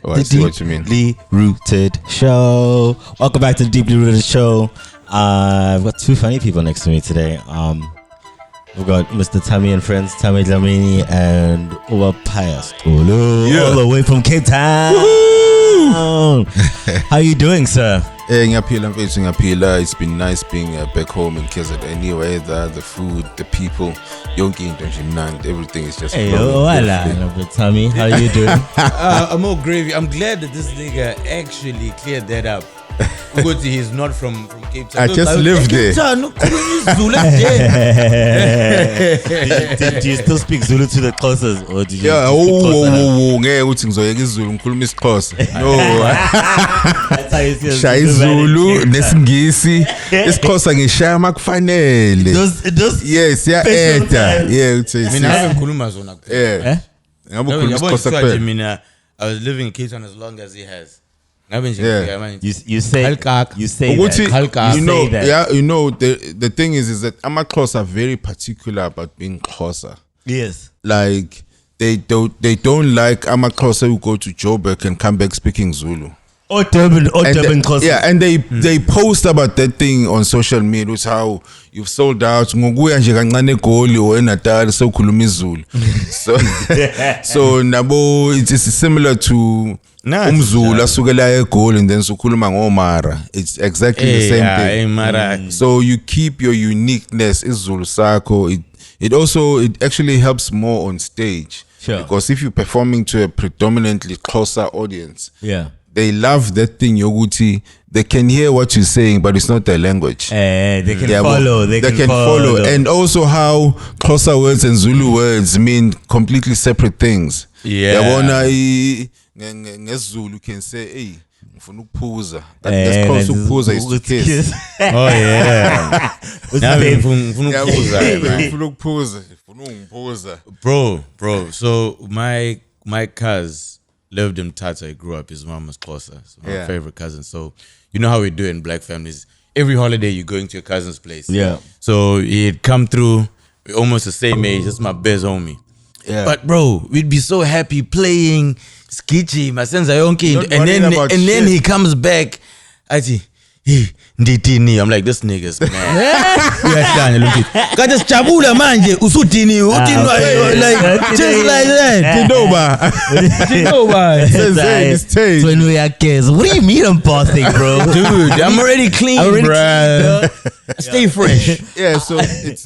Oh, I see what you mean. Deeply Rooted Show. Welcome back to the Deeply Rooted Show. I've got two funny people next to me today. We've got Mr. Tammy and friends, Tammy Dlamini and Pius Xulu, all the way from Cape Town. How you doing, sir? It's been nice being back home in KZN. Anyway, the food, the people, everything is just. Hey, Tammy, how you doing? I'm all gravy. I'm glad that this nigga actually cleared that up. Because he's not from Cape Town. I just lived there. Do you still speak Zulu to the closest, or did you? No. That's how you see Shaya Zulu, nesingisi, isikhosa ngishaya makufanele. Those yes, yeah, Mina ngikhuluma zona kuphela. yeah. Ngabe ukhuluma isikhosa kuphela. Mina I was living in Cape Town as long as he has. You say that. The thing is that Amaxhosa are very particular about being Xhosa. Yes. Like they don't like Amaxhosa who go to Joburg and come back speaking Zulu. Or Durban Xhosa. Yeah, and they post about that thing on social media, which how you've sold out. Ngokuya nje kancane eGoli or eNatal sokhuluma isiZulu. So nabo it is similar to umZulu asukela eGoli and then sokhuluma ngomara. It's exactly the same thing. So you keep your uniqueness isiZulu sakho. It actually helps more on stage. Sure. Because if you're performing to a predominantly Xhosa audience, yeah, they love that thing, Yoguti. They can hear what you're saying, but it's not their language. They can follow. They can follow. And also how Xhosa words and Zulu words mean completely separate things. Yeah. Zulu can say, hey, ufuna ukuphuza. That's close to ukuphuza is to kiss. Oh yeah. Ufuna ukuphuza. Bro. So my cuz lived in Tata. He grew up. His mom was closer. So my favorite cousin. So you know how we do in black families. Every holiday you're going to your cousin's place. Yeah. So he'd come through. We're almost the same age. That's my best homie. Yeah. But bro, we'd be so happy playing skitchy, my sons are yonking, and then he comes back. I'm like, this nigga's man. Just chabula manje usutini like just like that. Tinoba. When we are kids, what do you mean I'm bossing, bro? Dude, I'm already clean, bro. Stay fresh. Yeah, so it's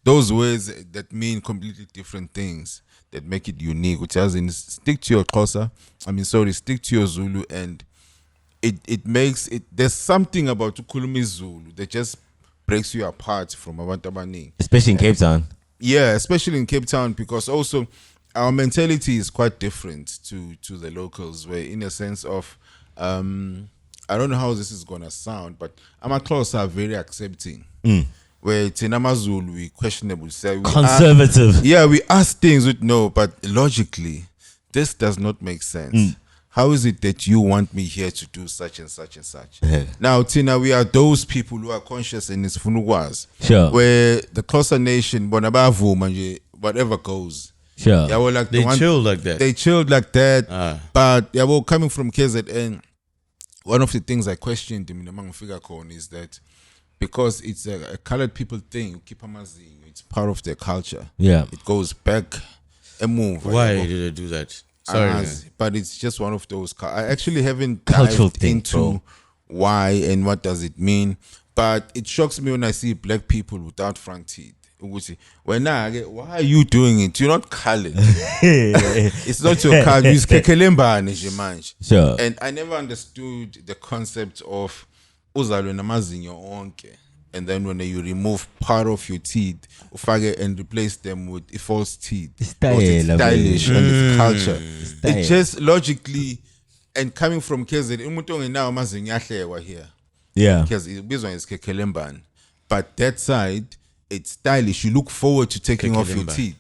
those words that mean completely different things that make it unique, which as in stick to your Xhosa. Stick to your Zulu, and it makes it. There's something about Ukhuluma Zulu that just breaks you apart from abantu abaningi. Especially in Cape Town. Yeah, especially in Cape Town, because also our mentality is quite different to the locals, where in a sense of I don't know how this is gonna sound, but Amaxhosa are very accepting. Where it's in Amazulu, we questionable. Say conservative. We ask things with no, but logically, this does not make sense. How is it that you want me here to do such and such and such? Now, Tina, we are those people who are conscious in this funugwas. Sure. Where the Xhosa nation, whatever goes. Sure. Like they chill like that. They chilled like that. But coming from KZN, one of the things I questioned in among figure corn is that because it's a colored people thing, it's part of their culture. Yeah. It goes back and move. Why did they do that? Sorry. But it's just one of those. I actually haven't cultural dived into why and what does it mean. But it shocks me when I see black people without front teeth. Why are you doing it? You're not colored. It's not your color. It's kekelembane nje. Sure. And I never understood the concept of uzalwe namazinyo onke, and then when you remove part of your teeth ufake and replace them with false teeth, it's stylish and it's culture. It just logically, and coming from KZN, umuntu ongenawo amazinyo ahlekwa here, because ibizwa ngesikhelembane, but that side it's stylish. You look forward to taking off your teeth.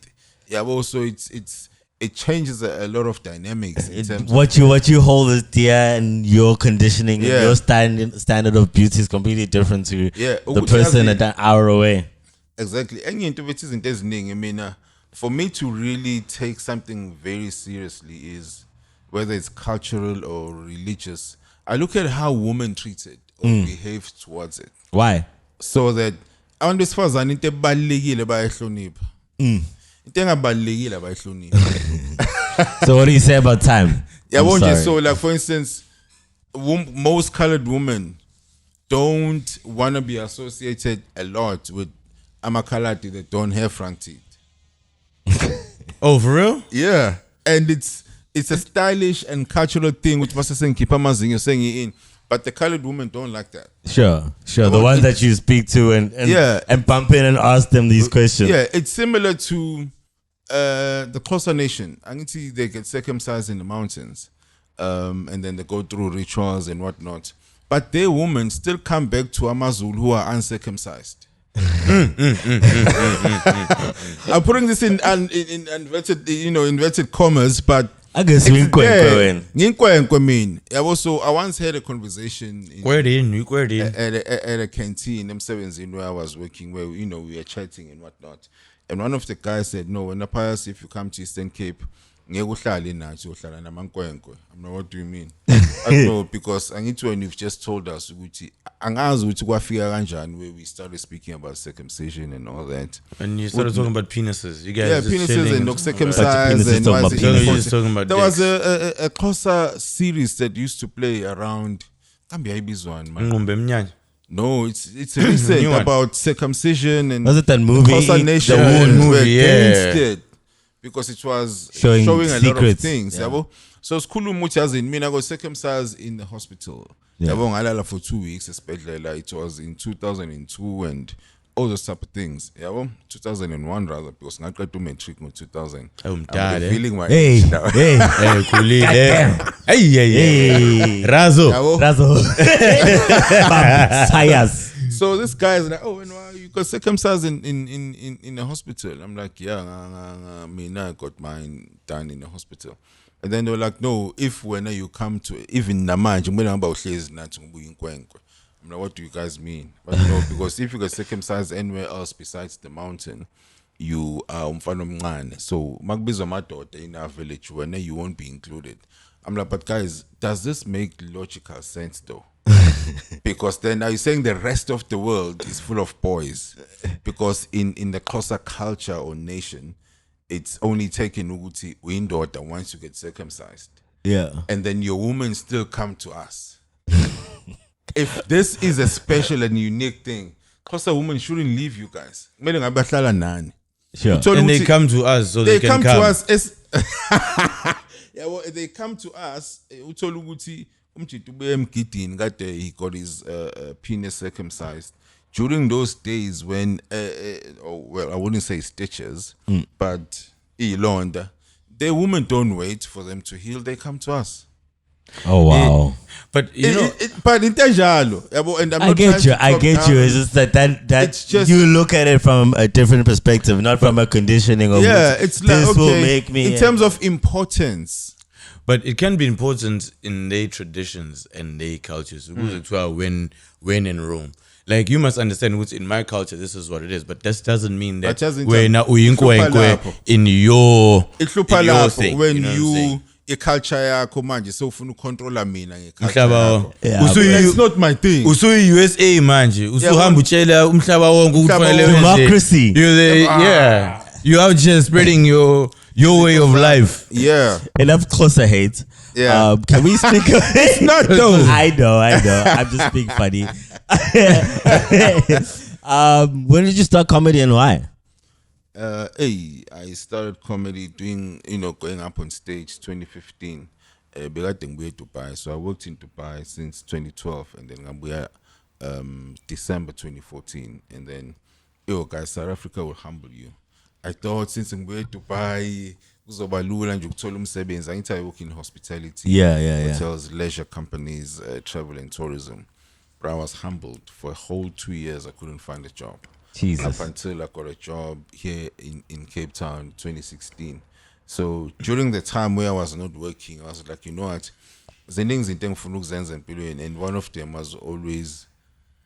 Also it changes a lot of dynamics in terms what you hold is dear, and your conditioning and your standard of beauty is completely different to the person an hour away. Exactly. For me to really take something very seriously is whether it's cultural or religious, I look at how women treat it or behave towards it. Why? So that abantu besifazane into ebalekile bayahlonipha. Into engabalekile abayihlonipha. So what do you say about time? Yeah, I'm sorry. so like for instance, most colored women don't want to be associated a lot with amakalati that don't have front teeth. Oh, for real? Yeah, and it's a stylish and cultural thing which was saying keep amazinho saying it in, but the colored women don't like that. Sure. The ones that you speak to and bump in and ask them these questions. Yeah, it's similar to the Xhosa nation. I can see they get circumcised in the mountains, and then they go through rituals and whatnot. But their women still come back to Amazulu who are uncircumcised. I'm putting this in inverted commas, but I guess Nginkwenkwe mean. So I once had a conversation at a canteen where I was working, where we were chatting and whatnot. And one of the guys said, no, when the Pius, if you come to Eastern Cape, I'm like, what do you mean? I know, because I need to, and you've just told us where we started speaking about circumcision and all that. And you started talking about penises. You guys penises and not circumcised. And there was a Xhosa series that used to play around. No, it's recent about circumcision and was it that movie? Xhosa nation movie, against it because it was showing a lot of things. Yeah. So Skulu muchas in I got circumcised in the hospital. Yeah. For 2 weeks, especially it was in 2002 and all those type of things. 2001 rather, because I got to matric in 2000. I'm feeling my age now. Hey, Razo. Sayas. So this guy is like, oh, you got circumcised in the hospital. I'm like, yeah, I got mine done in the hospital. And then they were like, no, when you come to even Namaj, I'm like, what do you guys mean? But because if you get circumcised anywhere else besides the mountain, you are umfana. So makbizo madoda in our village, when you won't be included. I'm like, but guys, does this make logical sense though? Because then are you saying the rest of the world is full of boys? Because in the Xhosa culture or nation, it's only taken uguti uyindoda once you get circumcised. Yeah. And then your women still come to us. If this is a special and unique thing, Xhosa women shouldn't leave you guys. Sure. And they come to us so they can come. To us as they come to us. He got his penis circumcised during those days when, I wouldn't say stitches, but the women don't wait for them to heal; they come to us. Oh wow! But but in Tejalo, and I get you. It's just that it's just, you look at it from a different perspective, not from a conditioning of it's like this will make me in terms of importance. But it can be important in their traditions and their cultures. When in Rome. Like you must understand what's in my culture, this is what it is. But this doesn't mean that we're not in your thing. When you culture yakho manje so ufuna ucontrola mina it's not my thing. USA manje usuhamba utshela umhlaba wonke ukufanele democracy. Yeah. You out just spreading your way of life. Yeah. Enough Xhosa hate. Yeah. Can we speak? It's not though. I know. I'm just being funny. When did you start comedy and why? I started comedy doing, going up on stage 2015. Dubai. So I worked in Dubai since 2012 and then I'm December 2014. And then, guys, South Africa will humble you. I thought since I'm going to Dubai, I work in hospitality, hotels, leisure companies, travel and tourism. But I was humbled. For a whole 2 years, I couldn't find a job. Jesus. Up until I got a job here in Cape Town 2016. So during the time where I was not working, I was like, you know what? And one of them was always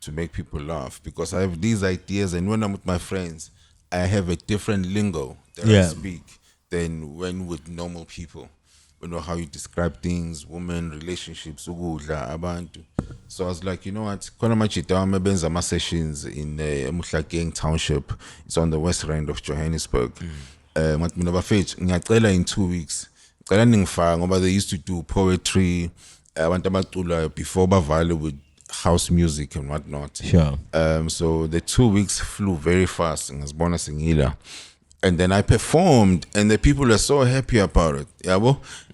to make people laugh because I have these ideas, and when I'm with my friends, I have a different lingo that I speak than when with normal people. you know how you describe things, women, relationships, ukudla, abantu. So I was like, you know what, khona machita benza ama sessions in Muhlakeng Township. It's on the west end of Johannesburg. Ngathi mina bafethu ngiyacela in 2 weeks. Ngicela ningifaka ngoba they used to do poetry, abantu abacula before bavale with house music and whatnot. Sure. So the 2 weeks flew very fast. Ngazibona sengila. And then I performed, and the people were so happy about it.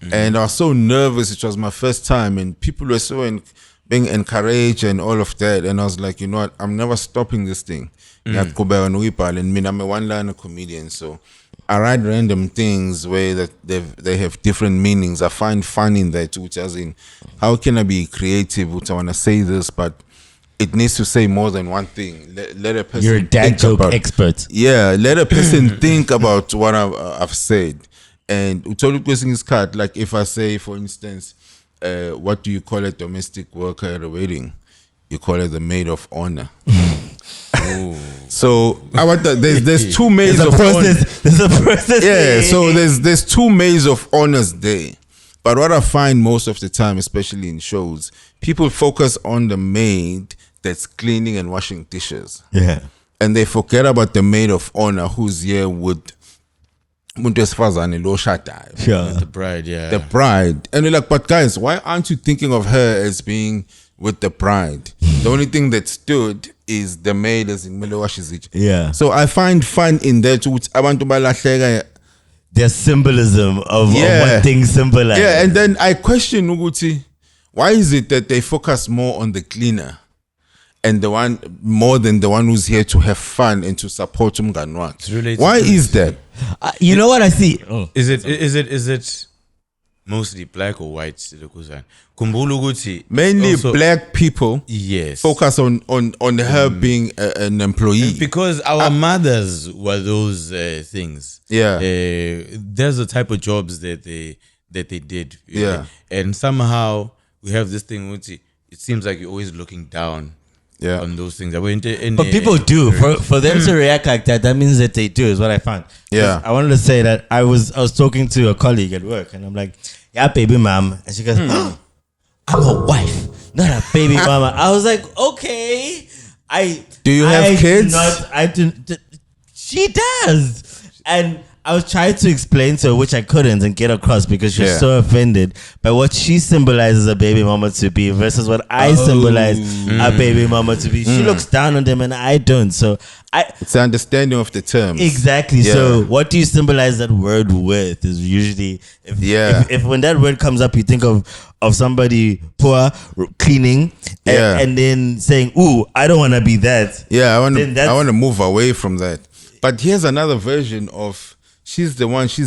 And I was so nervous. It was my first time, and people were so being encouraged and all of that. And I was like, you know what? I'm never stopping this thing. And I'm a one-liner comedian, so I write random things where that they have different meanings. I find fun in that, which as in, how can I be creative? Which I want to say this, but it needs to say more than one thing. Let a person. You're a dad joke expert. Yeah, let a person think about what I've said. And utolu question is cut. Like if I say, for instance, what do you call a domestic worker at a wedding? You call it the maid of honor. So there's two maids of honor. There's a process. Yeah, so there's two maids of honors there. But what I find most of the time, especially in shows, people focus on the maid that's cleaning and washing dishes. Yeah. And they forget about the maid of honor who's here with Sure. The bride, yeah. The bride. And you're like, but guys, why aren't you thinking of her as being with the bride? The only thing that stood is the maid as in Melewashizich. Yeah. So I find fun in that which abantu balahleka. There's symbolism of what things symbolize. Yeah, and then I question Uguti, why is it that they focus more on the cleaner and the one more than the one who's here to have fun and to support Umganwat? Why is that? You know what I see? Is it mostly black or white? Mainly also, black people. Yes. Focus on her being an employee. Because our mothers were those things. Yeah. There's the type of jobs that they did. Yeah. And somehow we have this thing which it seems like you're always looking down. Yeah. On those things. But people do. For them to react like that, that means that they do, is what I found. Yeah. I wanted to say that I was talking to a colleague at work, and I'm like, yeah, baby mom. And she goes, oh, I'm a wife, not a baby mama. I was like, okay. Do you have kids? She does. And I was trying to explain to her, which I couldn't, and get across because she was so offended by what she symbolizes a baby mama to be versus what I symbolize a baby mama to be. She looks down on them and I don't. So it's an understanding of the terms. Exactly. Yeah. So what do you symbolize that word with is usually if when that word comes up, you think of somebody poor cleaning and then saying, ooh, I don't want to be that. Yeah, I want to move away from that. But here's another version of she's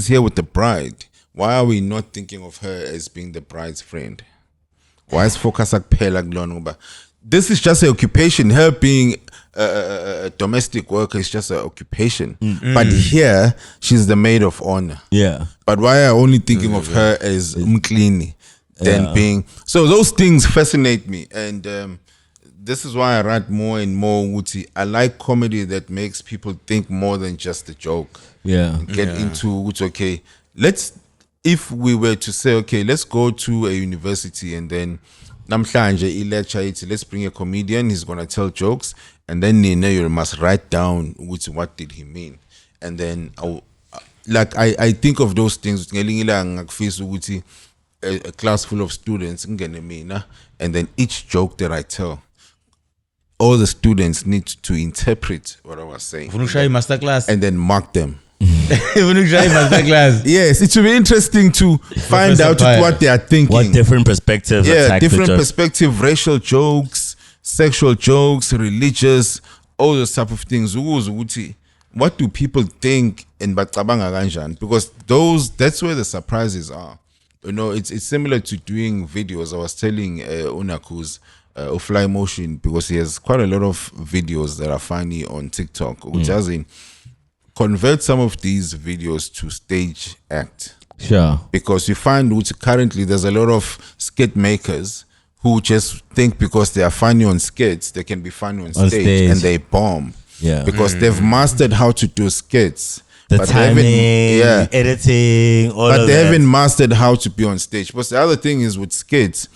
here with the bride. Why are we not thinking of her as being the bride's friend? Why is focus at Pela? This is just an occupation. Her being a domestic worker is just an occupation. But here, she's the maid of honor. Yeah. But why are only thinking of her as umklini than being... So those things fascinate me. And this is why I write more and more Wuti. I like comedy that makes people think more than just a joke. Yeah. Get into what's okay. If we were to say, okay, let's go to a university and then let's bring a comedian, he's gonna tell jokes, and then you must write down what did he mean. And then I think of those things, a class full of students, and then each joke that I tell, all the students need to interpret what I was saying. And then mark them. Yes, it will be interesting to find out what they are thinking. What different perspectives. Yeah, different perspective, racial jokes, sexual jokes, religious, all those type of things. What do people think in Batabanga Ganjan? Because that's where the surprises are. You know, it's similar to doing videos. I was telling Unaku's Fly Motion, because he has quite a lot of videos that are funny on TikTok, which has in convert some of these videos to stage act. Sure. Because you find currently there's a lot of skit makers who just think because they are funny on skits, they can be funny on stage. And they bomb. Yeah. Because they've mastered how to do skits, The timing, editing, all but of they that. haven't mastered how to be on stage. But the other thing is with skits,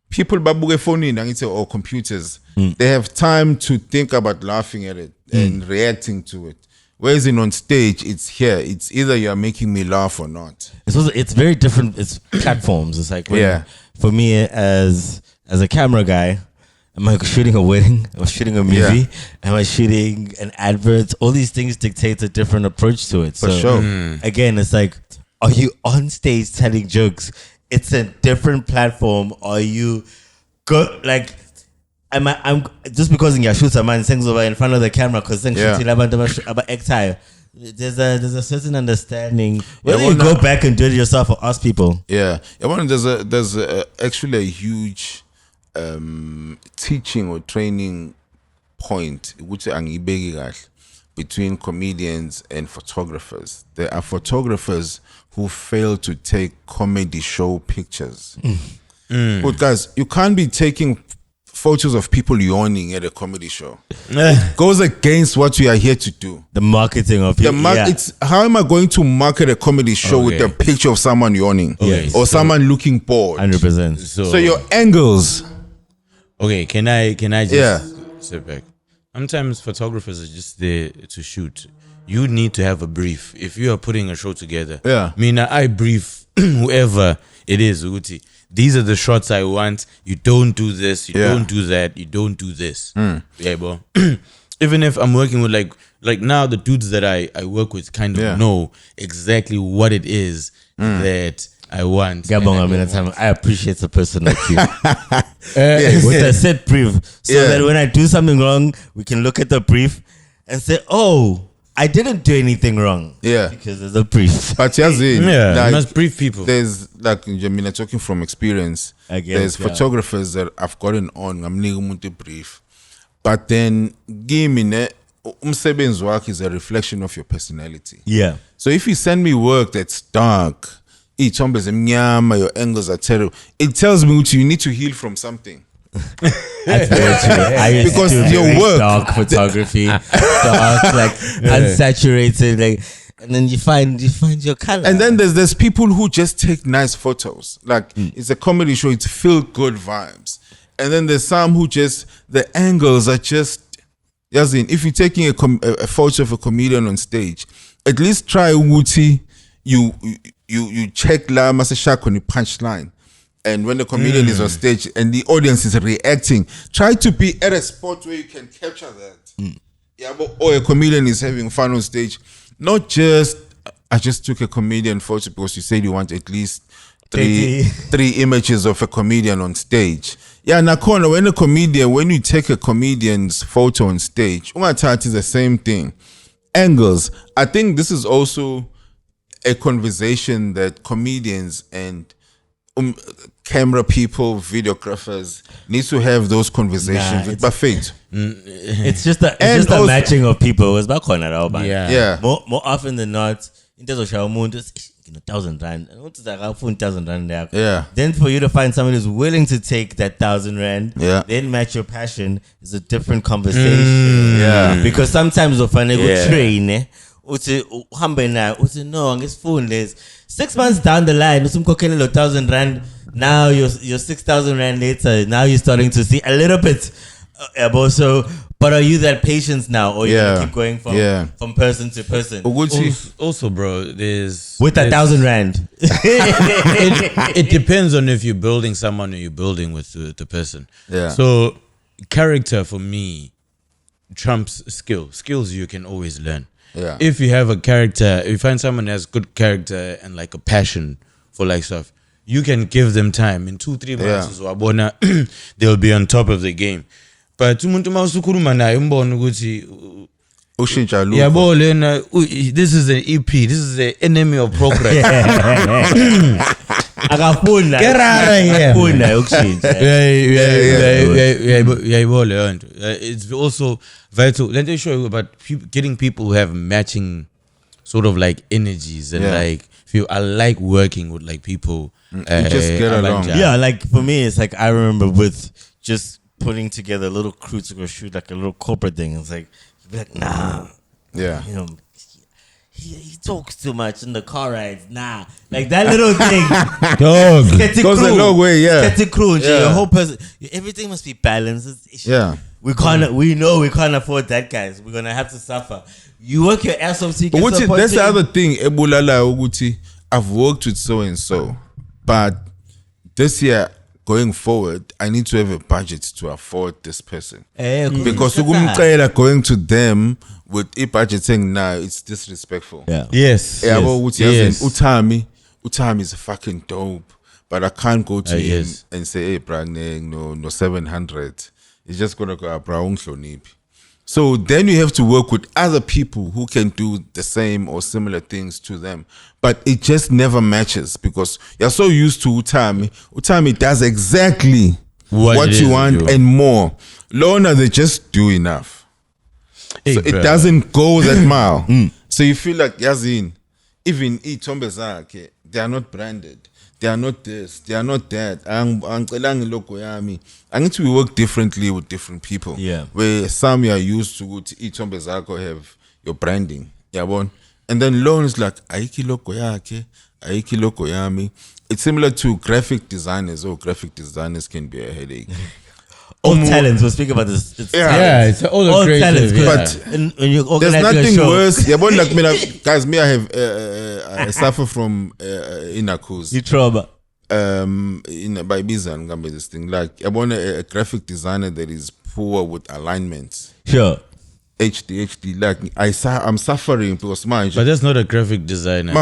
people babuke phone or computers, they have time to think about laughing at it and reacting to it. Whereas on stage, it's here. It's either you're making me laugh or not. It's very different. It's platforms. It's like for me as a camera guy, am I shooting a wedding? Am I shooting a movie? Am I shooting an advert? All these things dictate a different approach to it. For sure. Again, it's like, are you on stage telling jokes? It's a different platform. Are you good? Like, I'm just because in your shoots a man sings over in front of the camera because there's a certain understanding. Whether you go back and do it yourself or ask people. Yeah. There's actually a huge teaching or training point which between comedians and photographers. There are photographers who fail to take comedy show pictures. But guys, you can't be taking photos of people yawning at a comedy show. It goes against what we are here to do. The marketing of it. It's how am I going to market a comedy show with a picture of someone yawning or someone looking bored? 100%. So your angles. Okay, can I just sit back? Sometimes photographers are just there to shoot. You need to have a brief. If you are putting a show together, I brief whoever it is, Uti. These are the shots I want. You don't do this. You don't do that. You don't do this. Yeah, bro. Even if I'm working with like now the dudes that I work with kind of know exactly what it is that I want. I appreciate a person like you. With a set brief. So that when I do something wrong, we can look at the brief and say, oh, I didn't do anything wrong. Yeah. Because there's a brief. But you must brief people. There's talking from experience. There's photographers that I've gotten on. I'm a brief. But then umsebenzi wakho is a reflection of your personality. Yeah. So if you send me work that's dark, your angles are terrible, it tells me you need to heal from something. That's very true. Because your work, dark photography, dark, like unsaturated, like, and then you find your color. And then there's people who just take nice photos. Like it's a comedy show, it's feel good vibes. And then there's some who just the angles are just. If you're taking a photo of a comedian on stage, at least try Wuti. You check la masashak on the punchline. And when the comedian is on stage and the audience is reacting, try to be at a spot where you can capture that. Or a comedian is having fun on stage. Not just, I just took a comedian photo because you said you want at least three images of a comedian on stage. Yeah, Nakona, when you take a comedian's photo on stage, is the same thing. Angles. I think this is also a conversation that comedians and camera people, videographers needs to have those conversations with Buffett. It's just a matching of people. It's about more often than not, in terms of Shawmundas, 1,000 rand. 1,000 rand. Yeah. Then for you to find someone who's willing to take that 1,000 rand, then match your passion is a different conversation. Yeah. Because sometimes you'll find a good train. No, I'm just phone. 6 months down the line, 1,000 rand. Now you're 6,000 rand later. Now you're starting to see a little bit. But are you that patient now, or you gonna keep going from person to person? Also, bro, there's with 1,000 rand. It depends on if you're building someone or you're building with the person. Yeah. So character for me trumps skills you can always learn. Yeah. If you have a character, if you find someone that has good character and like a passion for like stuff, you can give them time. In 2-3 months, they'll be on top of the game. But umuntu mawusukhuluma naye umbone ukuthi ushintsha lokho. Yabo lena this is an EP, this is the enemy of progress. Akafunda. Akafunda ukushintsha. Yabo leyo nto. It's also vital. Let me show you about getting people who have matching sort of like energies and like feel. I like working with like people. You just get along. Yeah, like for me, it's like I remember with just putting together a little crew to go shoot like a little corporate thing. It's like, you'd be like, nah. Yeah. You know, he talks too much in the car rides. Nah, like that little thing. Dog. Goes a long way, yeah. Your whole person, everything must be balanced. Yeah. We know we can't afford that, guys. We're gonna have to suffer. You work your ass off. So that's the other thing. I've worked with so and so, but this year going forward, I need to have a budget to afford this person. Because going to them with a budget saying now it's disrespectful. Yeah. Yes. Utami is fucking dope, but I can't go to him and say, hey, Brang, no 700. It's just gonna go Brown. So then you have to work with other people who can do the same or similar things to them. But it just never matches because you're so used to Utami. Utami does exactly what you want and more. Lorna, they just do enough. Hey, so it doesn't go that mile. So you feel like, Yazin, even Itombezake, they are not branded. They are not this, they are not that. I need to work differently with different people. Yeah. Where some you are used to Itombes Zako have your branding. And then loan is like Aiki loko yake, Aiki loko yami. It's similar to graphic designers. Graphic designers can be a headache. All talents, we'll speak about this. It's all talents. But there's nothing worse. Like me, guys, I suffer from inacus. You trauma. By Bizan, this thing. Like I want a graphic designer that is poor with alignments. Sure. HD. Like I'm suffering because but that's not a graphic designer.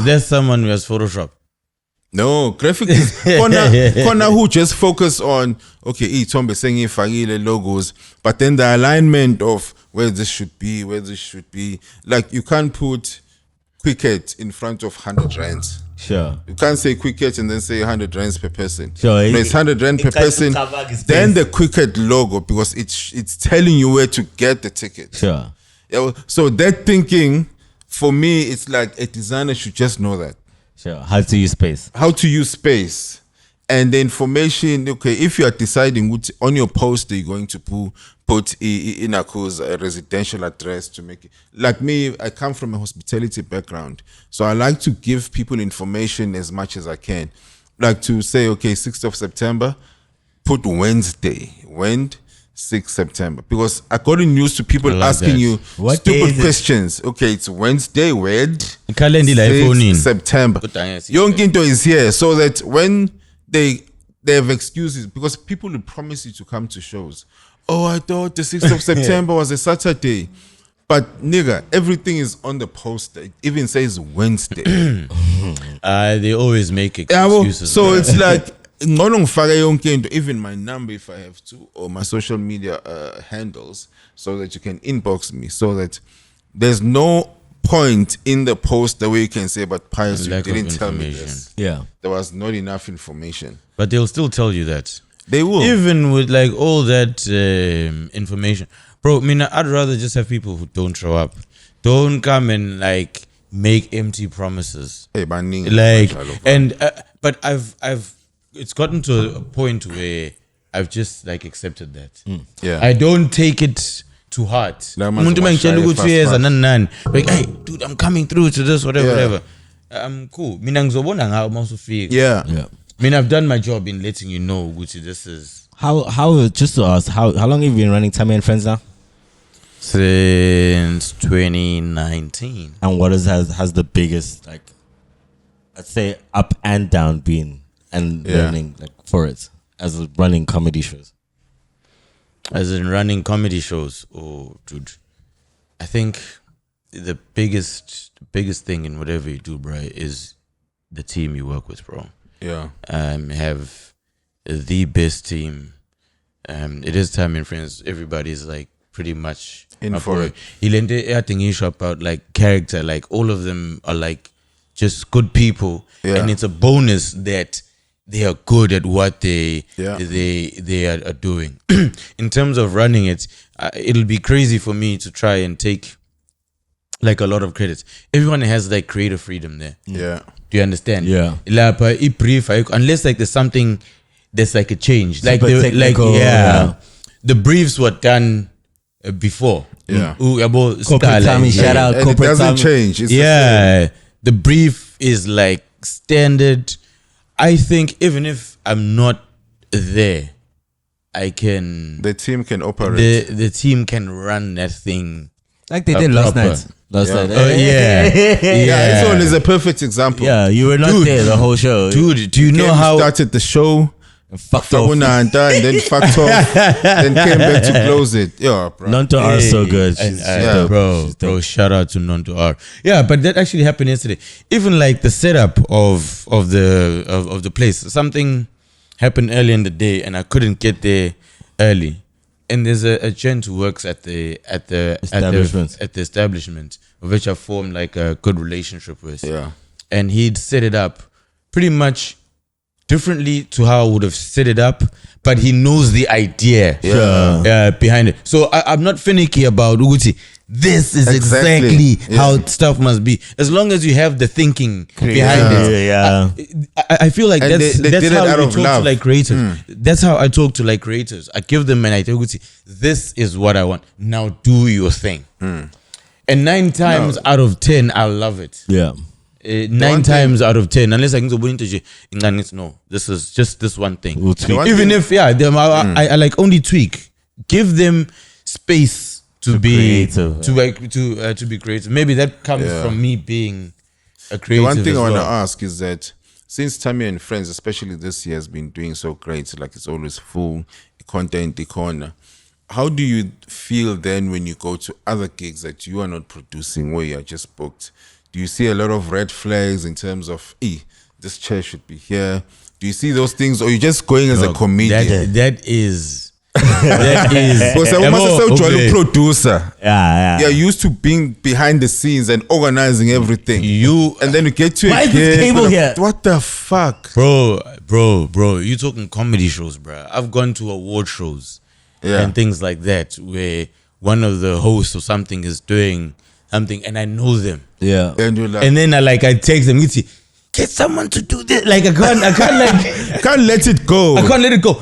There's someone who has Photoshop. No, graphic is Kona who just focus on Tombe saying fagile logos, but then the alignment of where this should be. Like you can't put Quicket in front of 100 rands. Sure. You can't say Quicket and then say 100 rands per person. Sure. It's 100 rand per person. Then the Quicket logo because it's telling you where to get the ticket. Sure. Yeah, so that thinking for me, it's like a designer should just know that. Sure. How to use space. And the information, if you are deciding which on your poster you're going to put in a residential address to make it. Like me, I come from a hospitality background. So I like to give people information as much as I can. Like to say, 6th of September, put Wednesday. 6th September. Because I got used to people asking you stupid questions. It's Wednesday, 6th September. Young Kinto is here so that when they have excuses, because people will promise you to come to shows. I thought the 6th of September was a Saturday. But nigga, everything is on the poster. It even says Wednesday. They always make excuses. So it's like even my number if I have to, or my social media handles, so that you can inbox me, so that there's no point in the post the way you can say, but Pius, you didn't tell me this. Yeah. There was not enough information. But they'll still tell you that. They will. Even with like all that information. Bro, I'd rather just have people who don't show up. Don't come and like make empty promises. Hey, but I've it's gotten to a point where I've just like accepted that. Yeah. I don't take it to heart. Like, hey, dude, I'm coming through to this, whatever. I'm cool. Yeah. I've done my job in letting you know, Gucci, this is... How just to ask, how long have you been running Tammy and Friends now? Since 2019. And what has the biggest, like, I'd say up and down been and learning like for it as running comedy shows? As in running comedy shows, dude, I think the biggest thing in whatever you do, bro, is the team you work with, bro. Yeah. Have the best team. It is Time and Friends. Everybody's like pretty much in for it. I think you shop about like character. Like all of them are like just good people, and it's a bonus that they are good at what they are doing. In terms of running it, it'll be crazy for me to try and take like a lot of credit. Everyone has like creative freedom there. Yeah. Do you understand? Yeah. Unless like there's something that's like a change. Super technical, the briefs were done before. Yeah. Corporate Tommy, shout out Corporate It doesn't change. It's the brief is like standard. I think even if I'm not there, I can. The team can operate. The team can run that thing like they did last night. Yeah. It's always a perfect example. Yeah, you were not there the whole show. Dude, do you know how started the show? Fucked off. And then fucked off. Then came back to close it. Yeah, bro. Nonto R is so good. Bro, shout out to Nonto R. Yeah, but that actually happened yesterday. Even like the setup of the place. Something happened early in the day and I couldn't get there early. And there's a gent who works at the establishment of which I formed like a good relationship with. Yeah. And he'd set it up pretty much differently to how I would have set it up, but he knows the idea behind it. So I'm not finicky about Uguti. This is exactly how stuff must be. As long as you have the thinking behind it. I feel like that's how we talk to like creators. That's how I talk to like creators. I give them an idea. Uguti, this is what I want. Now do your thing. And 9 times out of 10, I love it. Yeah. 9 times out of 10, unless I can no, this is just this one thing. Even if I like only tweak. Give them space to be creative, to be creative. Maybe that comes from me being a creative. The one thing I want to ask is that since Tammy and Friends, especially this year, has been doing so great, like it's always full content, the corner. How do you feel then when you go to other gigs that you are not producing, where you are just booked? Do you see a lot of red flags in terms of, this chair should be here? Do you see those things, or you just going as a comedian? That is. Because I was a producer. Yeah, used to being behind the scenes and organizing everything. And then you get to a table here. What the fuck, bro? You talking comedy shows, bro? I've gone to award shows and things like that where one of the hosts or something is doing something and I know them. Yeah. And you're like, and then I text them, get someone to do this. Like I can't let it go. I can't let it go.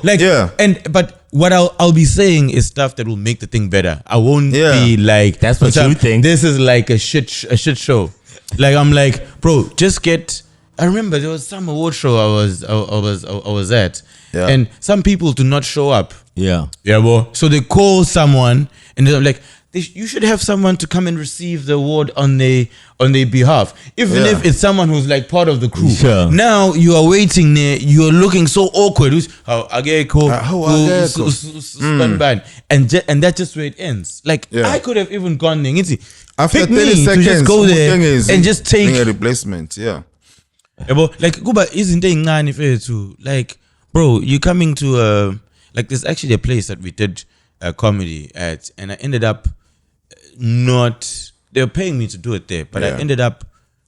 But what I'll be saying is stuff that will make the thing better. I won't be like, that's what you think. This is like a shit show. Like I'm like, bro, just get. I remember there was some award show I was at, and some people do not show up. Yeah, bro. So they call someone and they're like, you should have someone to come and receive the award on their behalf, even if it's someone who's like part of the crew. Sure. Now you are waiting there, you are looking so awkward. And that's just where it ends. Like I could have even gone there. After pick 30 me seconds, to just go there and just take a replacement. Like Kuba isn't too. Like, bro, you coming to like there's actually a place that we did a comedy at, and I ended up not. They were paying me to do it there, but I ended up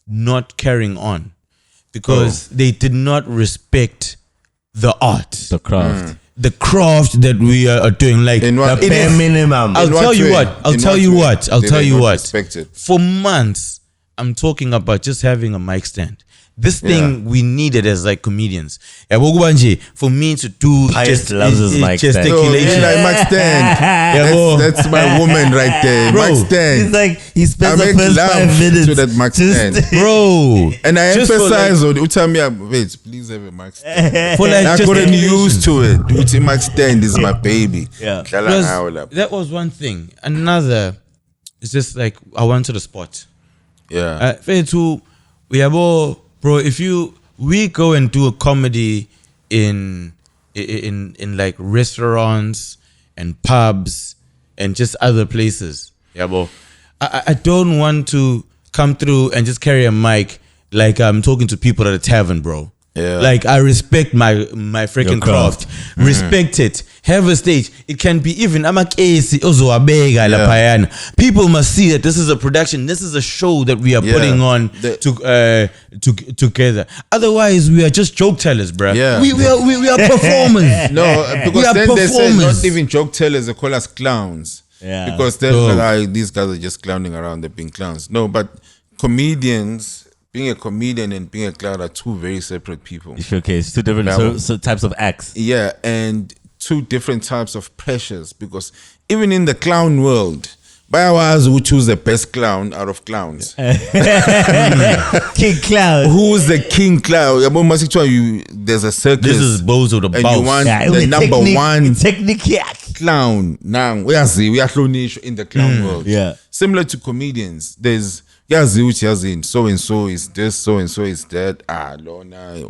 not carrying on because they did not respect the art, the craft. The craft that we are doing. Like the bare minimum. I'll tell you what. For months, I'm talking about just having a mic stand. This thing we needed as like comedians. For me to do Pius loves his mic stand. Like mic stand. That's my woman right there. Bro, mic stand. He's like, he spends the first 5 minutes to that mic stand. Bro. And I emphasize on wait, please have a mic stand. I couldn't used to it. Uti mic stand is my baby. Yeah. That was one thing. Another is just like I went to the spot. Yeah. We have all. Bro, we go and do a comedy in like restaurants and pubs and just other places. Yeah, bro. I don't want to come through and just carry a mic like I'm talking to people at a tavern, bro. Yeah. Like I respect my freaking craft. Respect it. Have a stage. It can be even people must see that this is a production. This is a show that we are putting on together. Otherwise, we are just joke tellers, bro. Yeah. We are performers. No, because then they say not even joke tellers, they call us clowns. Yeah. Because they're like, these guys are just clowning around, they're being clowns. No, but comedians, being a comedian and being a clown are two very separate people. Showcase two different so types of acts. Yeah, and two different types of pressures. Because even in the clown world, Bayawazi who choose the best clown out of clowns. King Clown. Who's the king clown? There's a circus. This is Bozo the and boss. you want the number one technique. clown. Now we are in the clown world. Yeah. Similar to comedians. There's so and so is this, so and so is that. Lona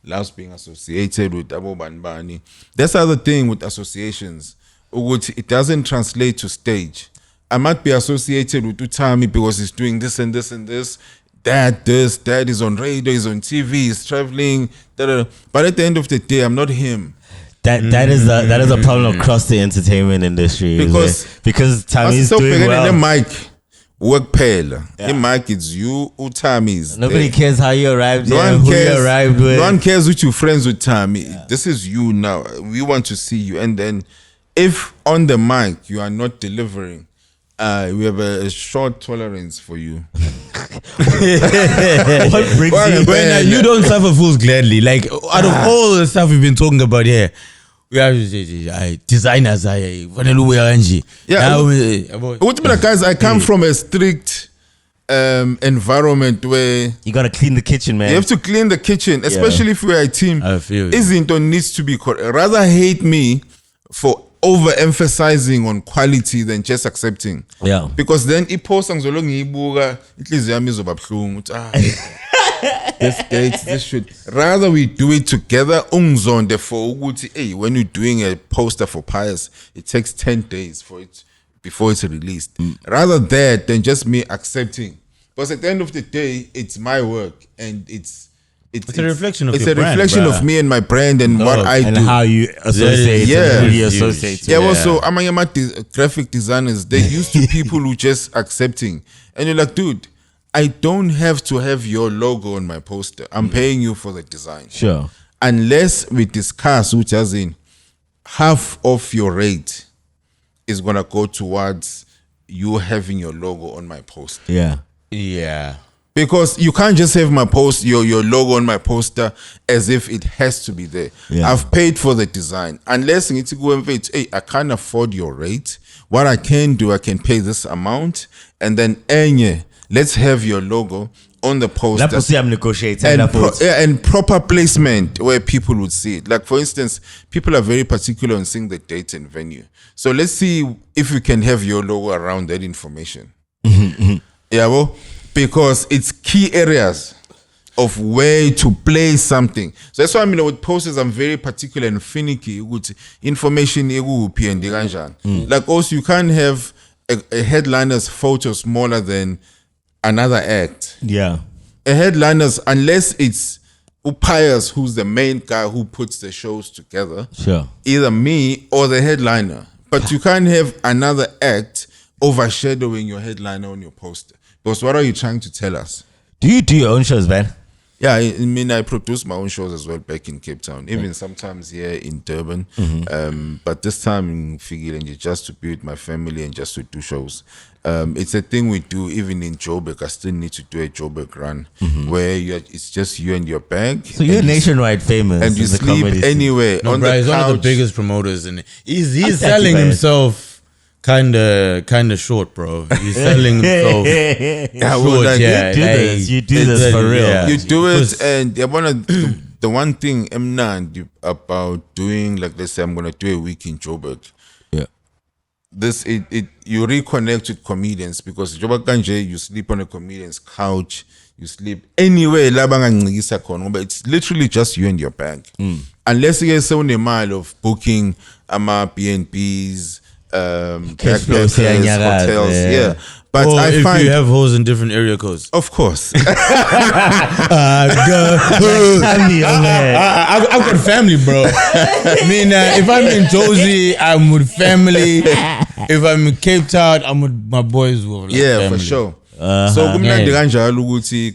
loves being associated with Abo Banbani. That's the other thing with associations. Which it doesn't translate to stage. I might be associated with Utami because he's doing this and this and this. That is on radio, he's on TV, he's traveling. But at the end of the day, I'm not him. That is a problem across the entertainment industry. Because Tammy's doing well. The mic work pale. The mic is you, Utami's. Nobody cares how you arrived here, who you arrived with. No one cares which you're friends with Tammy. Yeah. This is you now. We want to see you. And then if on the mic you are not delivering, we have a short tolerance for you. What brings you don't suffer fools gladly. Like out of all the stuff we've been talking about here, we have designers. Guys, I come from a strict environment where you gotta clean the kitchen, man. You have to clean the kitchen, especially if we're a team. I feel Izinto needs to be correct. Rather hate me for overemphasizing on quality than just accepting. Yeah. Because then this dates, this should. Rather we do it together. Hey, when you're doing a poster for Pius, it takes 10 days for it before it's released. Rather that than just me accepting. Because at the end of the day, it's my work and it's a reflection of it's your a reflection brand, of me and my brand and what I and do how you associate and who you associate. Also graphic designers, they're used to people who just accepting, and you're like, dude, I don't have to have your logo on my poster. I'm paying you for the design. Sure. Unless we discuss, which as in half of your rate is gonna go towards you having your logo on my poster. Yeah. Because you can't just have my post, your logo on my poster as if it has to be there. Yeah. I've paid for the design. Unless you need to go and pay, hey, I can't afford your rate. What I can do, I can pay this amount, and then let's have your logo on the poster. I'm negotiating. And proper placement where people would see it. Like for instance, people are very particular on seeing the date and venue. So let's see if we can have your logo around that information. Yeah, well. Because it's key areas of where to place something. So that's why with posters I'm very particular and finicky with information. Like also you can't have a headliner's photo smaller than another act. Yeah. A headliner's, unless it's Pius who's the main guy who puts the shows together. Sure. Either me or the headliner. But you can't have another act overshadowing your headliner on your poster. Because what are you trying to tell us? Do you do your own shows, man? Yeah, I produce my own shows as well back in Cape Town, even sometimes here in Durban. But this time in Figile, just to be with my family and just to do shows. It's a thing we do even in Joburg. I still need to do a Joburg run where it's just you and your bag. So you're nationwide famous. And you sleep anywhere. No, bro, he's one of the biggest promoters. And he's selling himself kind of short, bro. He's selling himself short. You do this for real. Yeah. You do it, and the one thing about doing, like let's say I'm gonna do a week in Joburg. Yeah. You reconnect with comedians because Joburg Kanje, you sleep on a comedian's couch, you sleep anywhere. But it's literally just you and your bag. Unless you get a mile of booking BNBs. Hotels, yeah. But I find you have hoes in different area codes. Of course. I've got family, bro. I mean, if I'm in Josie, I'm with family. If I'm in Cape Town, I'm with my boys. Yeah, family. For sure. So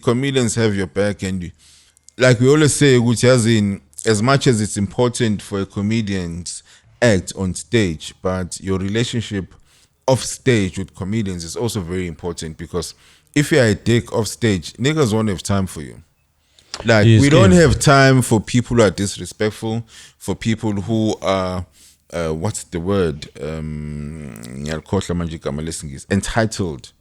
comedians have your back, and like we always say, as much as it's important for a comedian's act on stage, but your relationship off stage with comedians is also very important, because if you're a dick off stage, niggas won't have time for you. Like we don't have time for people who are disrespectful, for people who are what's the word? Entitled.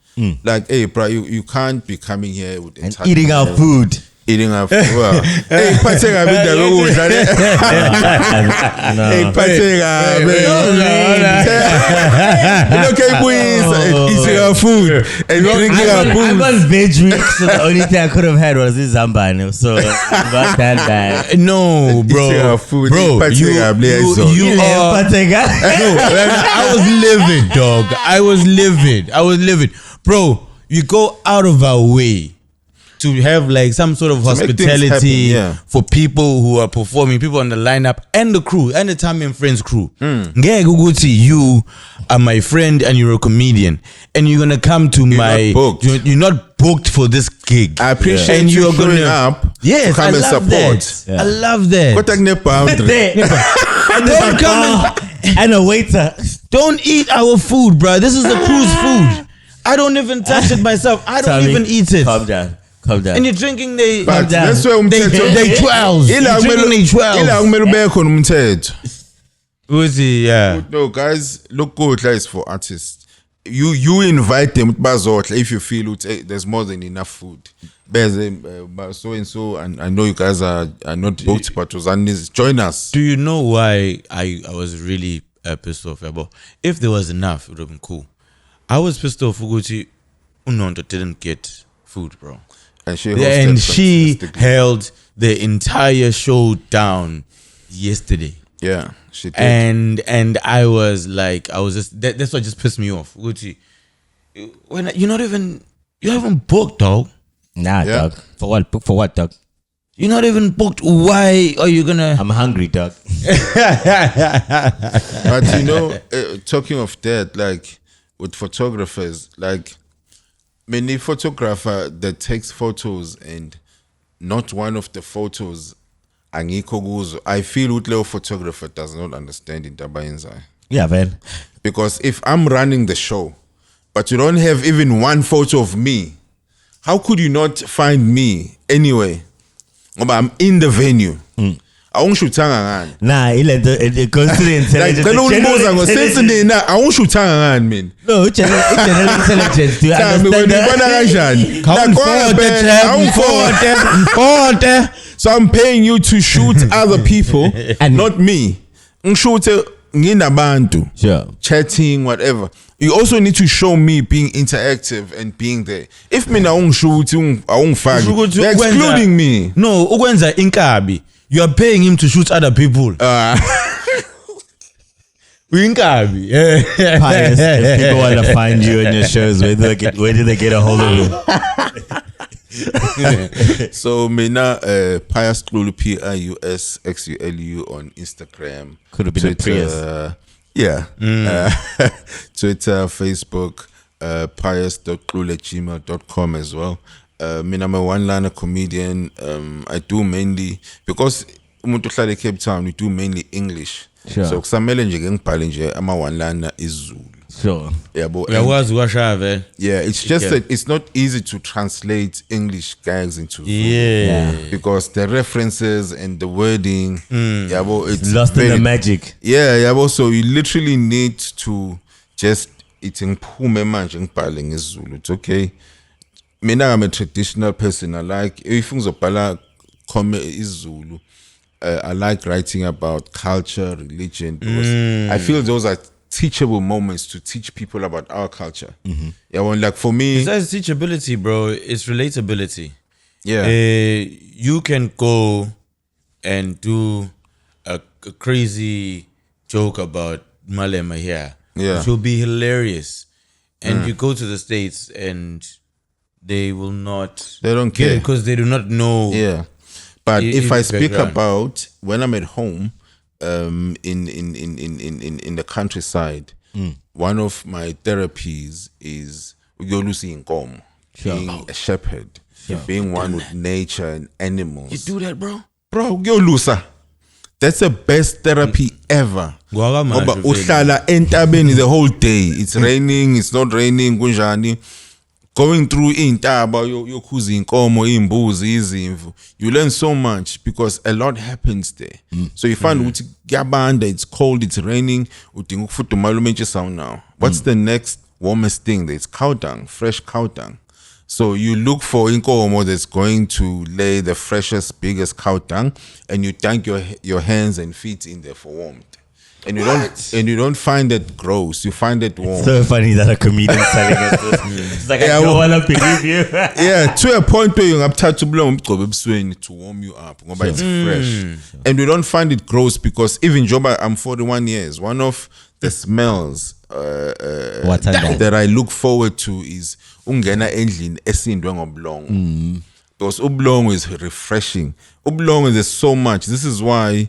Like, hey, bro, you can't be coming here with and eating our food. Eating our food. Well, hey, Patega, hey, Patega, eating our food and drinking our food. I was veg week, so the only thing I could have had was this zambano, so it's not that bad. No, bro. Eating our food, bro, you are. No, I was livid, dog. I was livid. Bro, you go out of our way to have like some sort of hospitality for people who are performing, people on the lineup and the crew and the Tammy and Friends crew. You are my friend and you're a comedian and you're gonna come to you're not booked for this gig. I appreciate and you showing up to come and support. I love that. Don't come and a waiter. Don't eat our food, bro. This is the crew's food. I don't even touch it myself. I don't even eat it. Calm down. And you're drinking they 12s. No, guys, look good is for artists. You invite them if you feel there's more than enough food. So and so, and I know you guys are not booked, but join us. Do you know why I was really pissed off about? If there was enough, it would have been cool. I was pissed off Uguti Unonto didn't get food, bro. And she held the entire show down yesterday. Yeah, she did. And I was just that's what just pissed me off. Uguti, when you haven't booked, dog. Nah, dog. For what? For what, dog? You're not even booked. Why are you gonna? I'm hungry, dog. But talking of that, like with photographers, like many photographer that takes photos and not one of the photos angikho kuzo, I feel Utleo photographer does not understand in Tabayenza. Yeah, man. Because if I'm running the show, but you don't have even one photo of me, how could you not find me anyway? I'm in the venue. Nah, it goes to the intelligence. No, general intelligence. Do you understand? So I'm paying you to shoot other people and not me. Sure. Chatting, whatever. You also need to show me being interactive and being there. If me na shoot, they're excluding me. No, ukwenza inkabi. You are paying him to shoot other people. Inkabi. Pius, if people want to find you in your shows, where do they get a hold of you? So Mina Pius Xulu, Pius Xulu on Instagram. Could have been a Prius. Twitter, Facebook, pius.xulu@gmail.com as well. I'm a one-liner comedian. I do mainly because Cape Town, we do mainly English. Sure. So I'm a one-liner is Zulu. Sure. Yeah, it's just that it's not easy to translate English gags into Zulu. Because the references and the wording, it's lost in the magic. So you literally need to just it's Zulu. It's okay. I'm a traditional person. I like if Zulu. I like writing about culture, religion, because I feel those are teachable moments to teach people about our culture. Like for me, besides teachability, bro, it's relatability. You can go and do a crazy joke about Malema here, which will be hilarious, and you go to the States and they will not. They don't care because they do not know. But if I speak about when I'm at home, in the countryside, one of my therapies is being a shepherd, being one with nature and animals. You do that, bro? Bro, that's the best therapy ever. The whole day. It's raining, it's not raining, kunjani. going through intaba yokhuza inkomo imbuzi izimvu, you learn so much because a lot happens there. So you find ukuthi kuyabanda, it's cold, it's raining, udinga ukufudumala umentshisa now. What's the next warmest thing? There's cow dung, fresh cow dung. So you look for inkomo that's going to lay the freshest, biggest cow dung, and you dunk your hands and feet in there for warmth. And you don't find it gross. You find it warm. It's so funny that a comedian telling us this. It's like, I don't want to believe you. Yeah, to a point where you have to blow to warm you up. It's fresh. And we don't find it gross because even Joba, I'm 41 years. One of the smells that I look forward to is ungena endlini esindwe ngoblongo. Because oblongo is refreshing. Oblongo is so much. This is why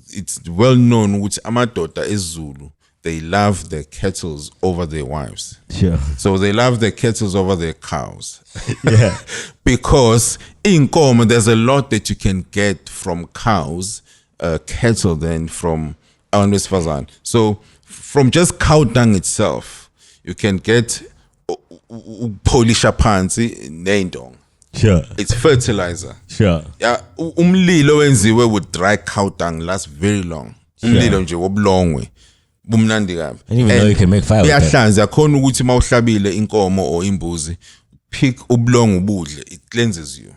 it's well known which amadoda Zulu, they love their kettles over their wives. Sure. So they love their kettles over their cows. Yeah. Because in Koma, there's a lot that you can get from cows, cattle than from West Fazan. So from just cow dung itself, you can get polisha pansi nendong. Sure. It's fertilizer. Sure. Yeah, umlilo wenziwe with dry cow dung lasts very long. Umlilo nje woblongwe. Bumnandi kabi. I didn't even know you can make fire with that. Uyahlanza yakhona ukuthi mawuhlabile inkomo or imbuzi, pick ublongo ubudle, it cleanses you.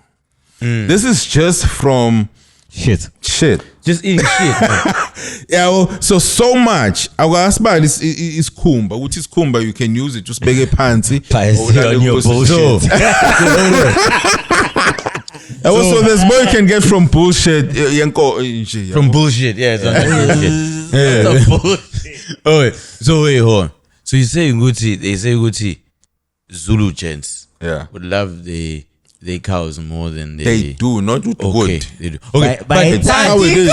This is just from shit. Just eating shit. Yeah, well, so much. I will ask about is kumba. Which is kumba? You can use it. Just beg a panty. Pius, on your bullshit. Also, there's more you can get from bullshit. From bullshit, yeah. It's on bullshit. Okay, so wait, hold on. So you say Gucci? They say Gucci Zulu gents would love the cows more than they do, not with wood. They do. Okay, but it's how it is.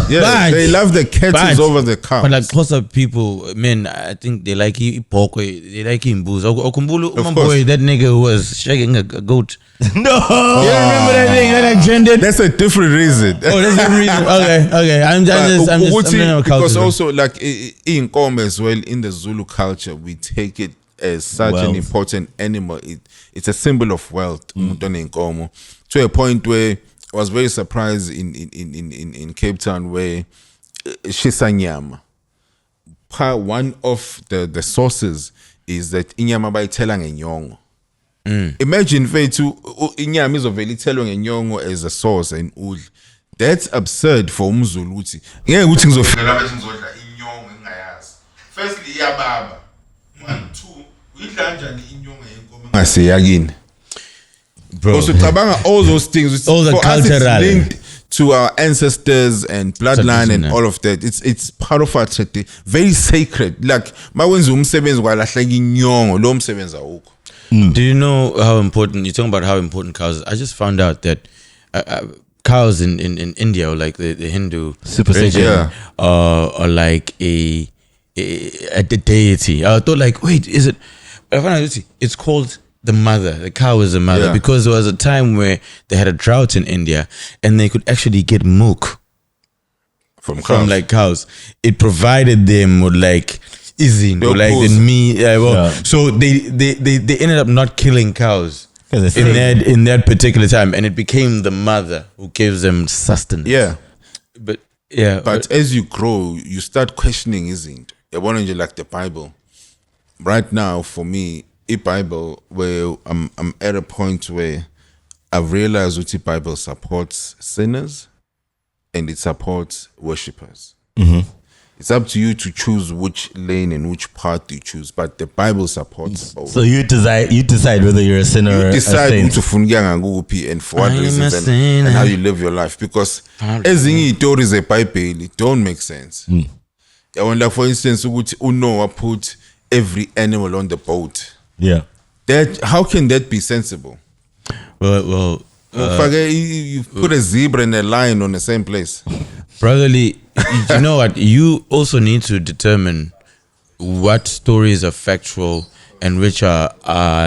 Yeah, they love the kettles over the cows. But like lots of people, men, I think they like pork. They like imbuzi. Okumbulu, my boy, that nigga who was shagging a goat. No, you remember that thing that gendered? That's a different reason. Oh, that's a different reason. Okay. I'm just because also like in Koma as well, in the Zulu culture, we take it as such an important animal. It's a symbol of wealth. To a point where I was very surprised in Cape Town where Shisanyama, one of the sources is that inyama bayithela ngenyongo. Imagine fethu inyama izovela ithelwe ngenyongo as a source and udle. That's absurd for umZulu ukuthi ngeke ukuthi ngizofika lapha ngizodla inyongo engayazi. Firstly iyababa. 1 2 uyidla kanjani inyongo yenkomo engaseyakini? Bro, also tabanga all those things, all the cultural linked to our ancestors and bloodline and all of that. It's part of our tradition, very sacred. Like mawenza umsebenzi kwalahleka inyongo lo umsebenzi awukho. Do you know how important you're talking about? How important cows? I just found out that cows in India, or like the Hindu superstition, are like a deity. I thought like, wait, is it? I found out it's called the mother. The cow is the mother because there was a time where they had a drought in India and they could actually get milk from cows. It provided them with like the meat. So they ended up not killing cows in that particular time, and it became the mother who gives them sustenance. Yeah, but as you grow, you start questioning, isn't it? Like the Bible. Right now, for me, a Bible where I'm at a point where I've realized that the Bible supports sinners and it supports worshippers. It's up to you to choose which lane and which path you choose, but the Bible supports both. So you decide whether you're a sinner or a saint. You decide and for what reasons and how you live your life. Because as in stories a Bible, it don't make sense. Like for instance, Noah put every animal on the boat. Yeah. How can that be sensible? Well, you put a zebra and a lion on the same place. Brotherly, you know what? You also need to determine what stories are factual and which are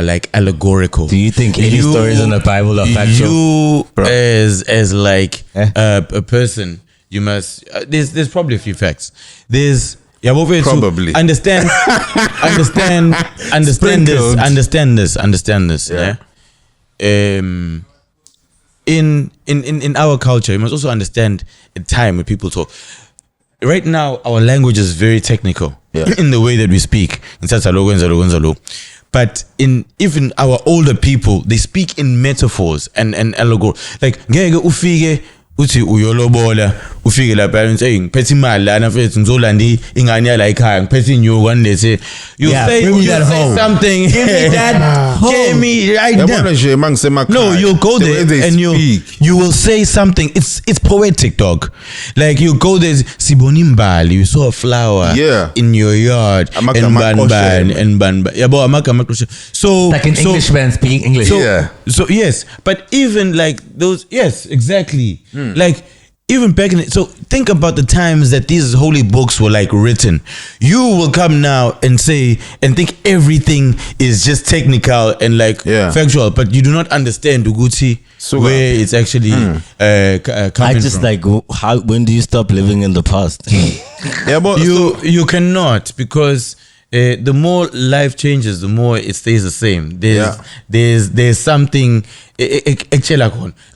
like allegorical. Do you think any stories in the Bible are factual? You, as like a person, you must. There's probably a few facts. There's Yeah, but wait, Probably. So understand this. Yeah. In our culture, you must also understand a time when people talk. Right now, our language is very technical in the way that we speak. But even our older people, they speak in metaphors and allegory. Like, uthi uyolobola ufike lapha and saying ngiphethe imali lana mfethu ngizolanda ingane yala ekhaya ngiphethe inyuku kanethe you say something give me that give me right now. No, you'll go there and you will say something. It's poetic, dog. Like you go there, sibonimbali, you saw a flower in your yard and ban. Yeah, but so like an Englishman speaking English. So yes, but even like those, yes, exactly. Like even back in so think about the times that these holy books were like written. You will come now and say and think everything is just technical and like factual, but you do not understand Uguti where it's actually coming I just from. like when do you stop living in the past? But you cannot, because the more life changes, the more it stays the same. There's something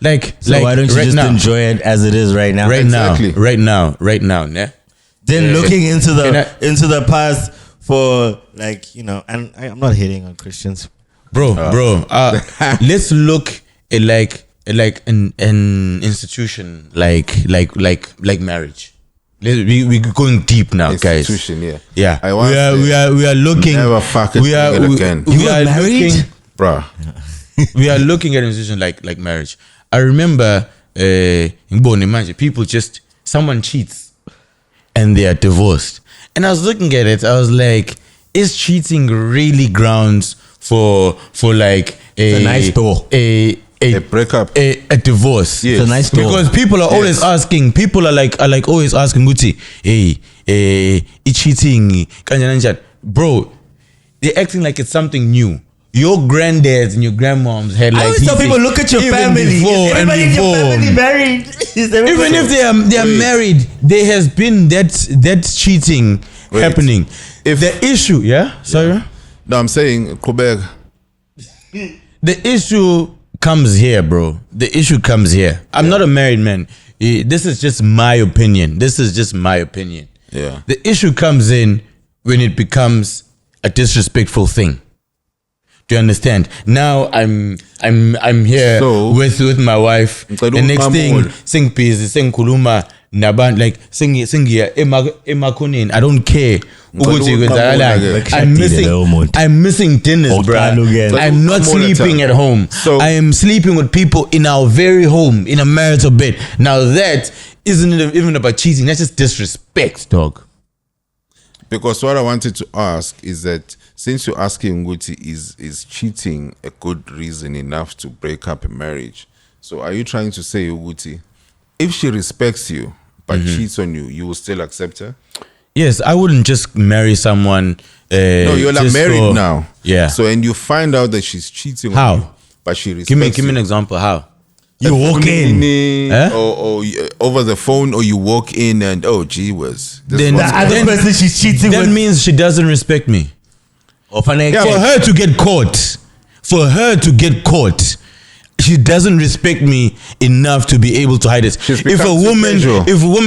like so why don't you just enjoy it as it is right now? Right now. Yeah. Then looking into the past for like, you know, and I'm not hating on Christians, bro. Let's look at like an institution like marriage. We're going deep now, guys. Institution, yeah. We are looking. Never fucking again. We are married, bro. We are looking at an institution like marriage. I remember imagine people someone cheats and they are divorced. And I was looking at it, I was like, is cheating really grounds for like a nice door? A breakup, a divorce. Yes. It's a nice door. Because people are always asking. People are like always asking, Guti, it's cheating, bro. They're acting like it's something new. Your granddads and your grandmoms had like. I always tell people, look at your family. Everybody in your family married. Even if they are married, there has been that cheating happening. If the issue, sorry. No, I'm saying Quebec. The issue comes here, bro. The issue comes here. I'm not a married man. This is just my opinion. Yeah. The issue comes in when it becomes a disrespectful thing. Do you understand? Now I'm here with my wife. The next thing, sing busy, sing kuluma, naban like sing emakonin. I don't care. I'm missing dinners, bro. I'm not sleeping at home. I am sleeping with people in our very home, in a marital bed. Now that isn't even about cheating. That's just disrespect, dog. Because what I wanted to ask is that since you're asking Nguti, is cheating a good reason enough to break up a marriage? So are you trying to say, Nguti, if she respects you but cheats on you, you will still accept her? Yes, I wouldn't just marry someone. No, you're like married now. Yeah. So and you find out that she's cheating on you, but she respects you. Give me an example. How? You walk in, or over the phone, or you walk in and gee whiz. Then the other person she's cheating that means she doesn't respect me. For her to get caught, she doesn't respect me enough to be able to hide it. If a woman,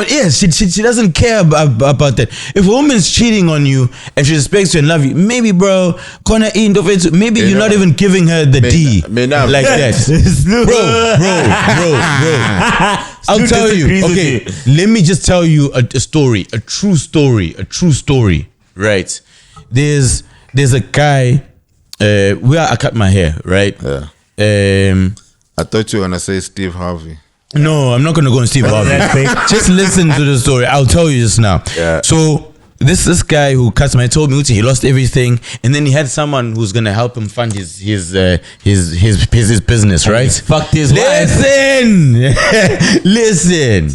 yes, she doesn't care about that. If a woman's cheating on you and she respects you and love you, maybe, bro, maybe you're not even giving her the D like that, bro. I'll tell you. Okay, let me just tell you a true story. Right? There's a guy. Where I cut my hair, right? Yeah. I thought you were gonna say Steve Harvey. No, I'm not gonna go on Steve Harvey. Just listen to the story. I'll tell you just now. Yeah. So this guy who cuts my told me he lost everything, and then he had someone who's gonna help him fund his business, right? Fucked his wife. Listen.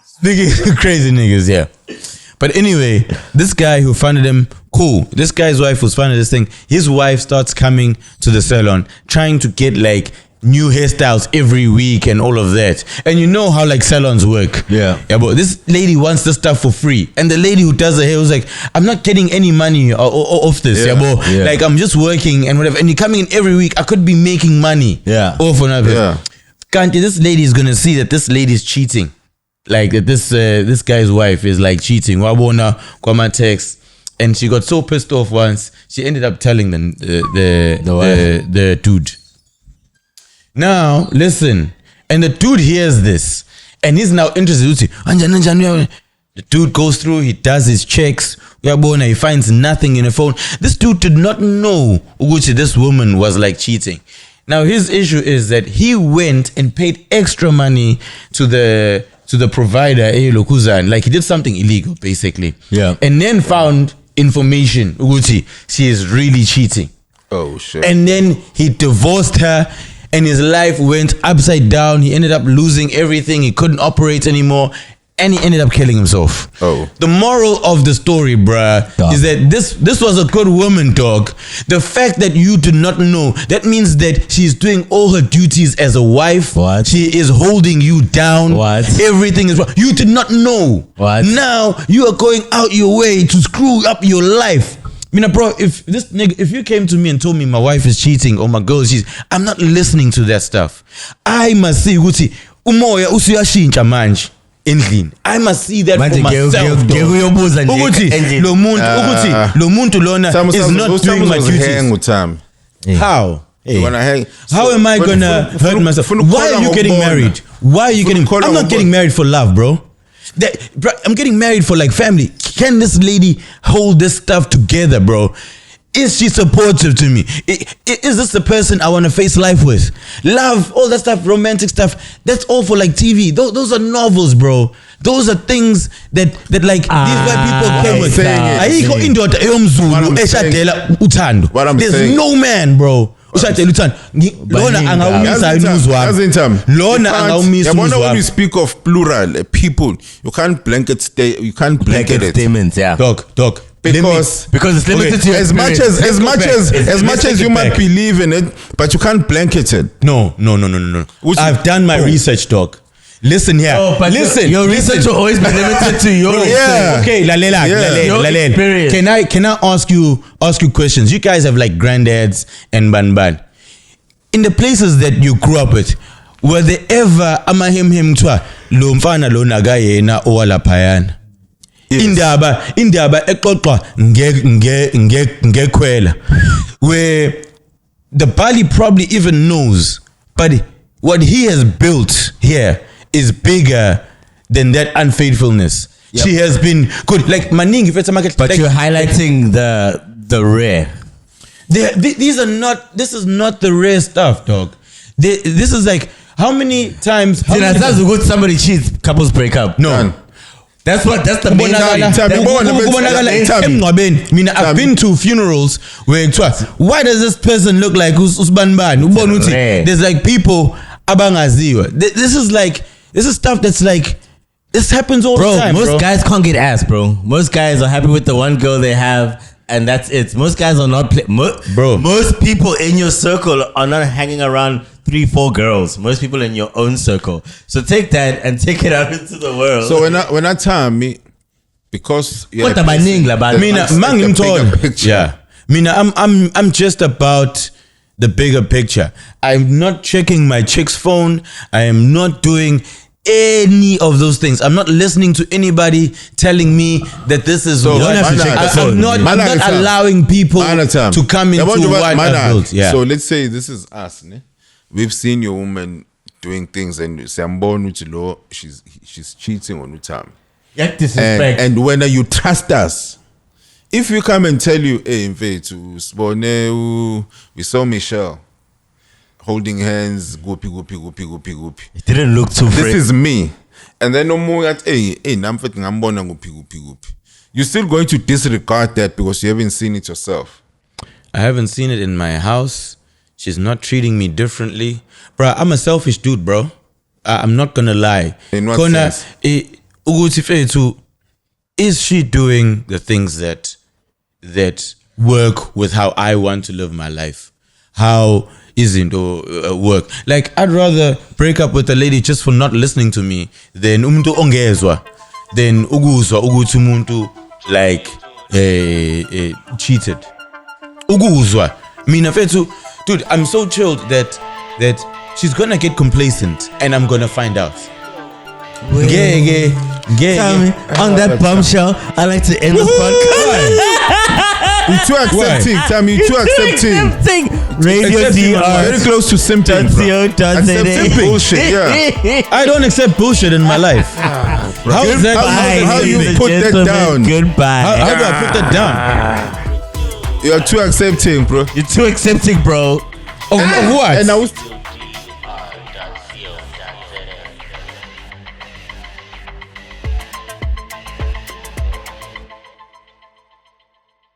Speaking of crazy niggas, yeah. But anyway, this guy who funded him, cool. This guy's wife was funding this thing. His wife starts coming to the salon, trying to get like new hairstyles every week and all of that. And you know how like salons work. Yeah, but this lady wants this stuff for free. And the lady who does the hair was like, I'm not getting any money off this. Yeah. Like I'm just working and whatever. And you're coming in every week. I could be making money. Yeah. Off on this. Can't you? This lady is gonna see that this lady is cheating. Like that this guy's wife is like cheating. Wabona kwama text. And she got so pissed off once, she ended up telling the dude. Now, listen. And the dude hears this. And he's now interested. The dude goes through, he does his checks. He finds nothing in the phone. This dude did not know this woman was like cheating. Now, his issue is that he went and paid extra money to the provider, like he did something illegal, basically. Yeah. And then found information she is really cheating. Oh shit. And then he divorced her and his life went upside down. He ended up losing everything. He couldn't operate anymore and he ended up killing himself. Oh. The moral of the story, bruh, is that this was a good woman, dog. The fact that you do not know, that means that she's doing all her duties as a wife. What? She is holding you down. What? Everything is wrong. You did not know. What? Now you are going out your way to screw up your life. Bro, if you came to me and told me my wife is cheating or my girl is cheating, I'm not listening to that stuff. I must see ukuthi umoya usuyashintsha manje. I must see that for myself. Lo muntu lona is not doing my duties. How? How am I gonna hurt myself? Why are you getting married? Why are you getting? I'm not getting married for love, bro. I'm getting married for like family. Can this lady hold this stuff together, bro? Is she supportive to me? Is this the person I want to face life with? Love, all that stuff, romantic stuff, that's all for like TV. Those are novels, bro. Those are things that like these white people came with. There's no man, bro. When we speak of plural people, you can't blanket it. Statements, yeah. Dog. Because it's limited to as much as you might believe in it, but you can't blanket it. No. I've done my research, dog. Listen here. Listen. Your research will always be limited to your research. Okay, Lalel. Can I ask you questions? You guys have like granddads and banban. In the places that you grew up with, were there ever amahim twa lo mfana lo nagaye na owala payana? Indaba exoxwa ngekhwela, where the Bali probably even knows, but what he has built here is bigger than that unfaithfulness. Yep. She has been good, like Maning. If it's a market, but like, you're highlighting the rare. This is not the rare stuff, dog. This is like how many times? Somebody cheats, couples break up. No. That's the main thing. I've been to funerals where why does this person look like Usbanban? There's like people abangaziwa. This is stuff that's like, this happens all the time, bro. Most guys can't get ass, bro. Most guys are happy with the one girl they have, and that's it. Most guys are not most people in your circle are not hanging around 3-4 girls. Most people in your own circle. So take that and take it out into the world. So when I tell me, because what am I saying about? I'm just about the bigger picture. I'm not checking my chick's phone. I am not doing any of those things. I'm not listening to anybody telling me that this is so. I'm not allowing people to come into what I built. Yeah. So let's say this is us. Ne? We've seen your woman doing things, and she's cheating on Utam. Disrespect. And when you trust us, if we come and tell you, hey, we saw Michelle holding hands, goopy. It didn't look too This is me. And then no more at goopy. You're still going to disregard that because you haven't seen it yourself. I haven't seen it in my house. She's not treating me differently. Bro, I'm a selfish dude, bro. I'm not gonna lie. In what sense? Is she doing the things that work with how I want to live my life? How isn't or work. Like I'd rather break up with a lady just for not listening to me than umuntu ongezwa, than ukuzwa ukuthi umuntu like cheated. Ukuzwa. Mina fethu, dude, I'm so chilled that she's gonna get complacent and I'm gonna find out. Yeah. On that bombshell, I like to end this podcast. You're too accepting, Tammy. You're too accepting. Radio DR. Very close to simping. Accepting bullshit. Yeah. I don't accept bullshit in my life. How you put that down? Goodbye. How do I put that down? You're too accepting, bro. You're too accepting, bro. Of what? And I was.